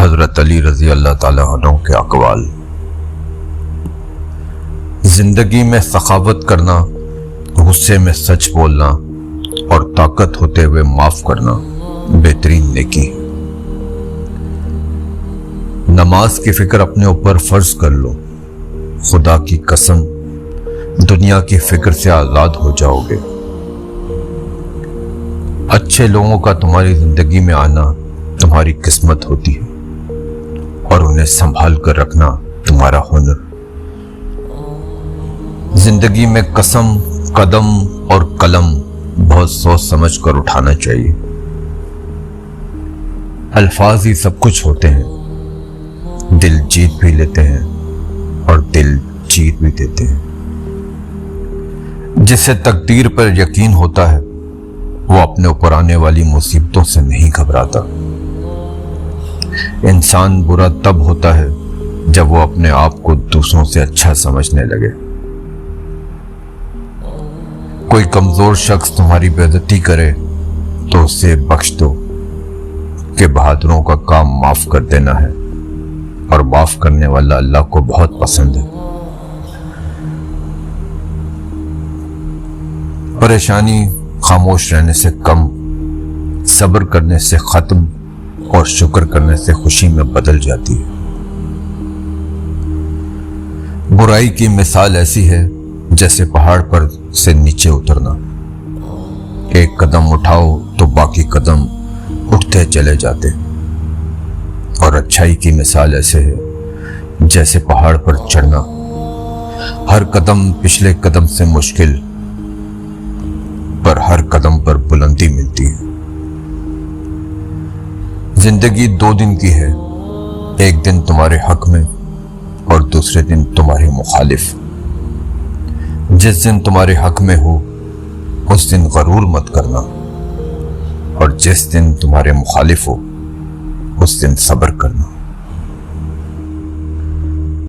हजरत अली रजी अल्लाह ताला अन्हु के अक़वाल। जिंदगी में सखावत करना, गुस्से में सच बोलना और ताकत होते हुए माफ करना बेहतरीन नेकी। नमाज की फिक्र अपने ऊपर फर्ज कर लो, खुदा की कसम दुनिया की फिक्र से आजाद हो जाओगे। अच्छे लोगों का तुम्हारी जिंदगी में आना तुम्हारी किस्मत होती है और उन्हें संभाल कर रखना तुम्हारा हुनर। जिंदगी में कसम, कदम और कलम बहुत सोच समझ कर उठाना चाहिए। अल्फाज ही सब कुछ होते हैं, दिल जीत भी लेते हैं और दिल जीत भी देते हैं। जिसे तकदीर पर यकीन होता है वो अपने ऊपर आने वाली मुसीबतों से नहीं घबराता। इंसान बुरा तब होता है जब वो अपने आप को दूसरों से अच्छा समझने लगे। कोई कमजोर शख्स तुम्हारी बेइज्जती करे तो उसे बख्श दो कि बहादुरों का काम माफ कर देना है और माफ करने वाला अल्लाह को बहुत पसंद है। परेशानी खामोश रहने से कम, सब्र करने से खत्म और शुक्र करने से खुशी में बदल जाती है। बुराई की मिसाल ऐसी है जैसे पहाड़ पर से नीचे उतरना। एक कदम उठाओ तो बाकी कदम उठते चले जाते। और अच्छाई की मिसाल ऐसे है जैसे पहाड़ पर चढ़ना। हर कदम पिछले कदम से मुश्किल, पर हर कदम पर बुलंदी मिलती है। जिंदगी 2 दिन की है, एक दिन तुम्हारे हक में और दूसरे दिन तुम्हारे मुखालिफ। जिस दिन तुम्हारे हक में हो उस दिन गरूर मत करना और जिस दिन तुम्हारे मुखालिफ हो उस दिन सब्र करना।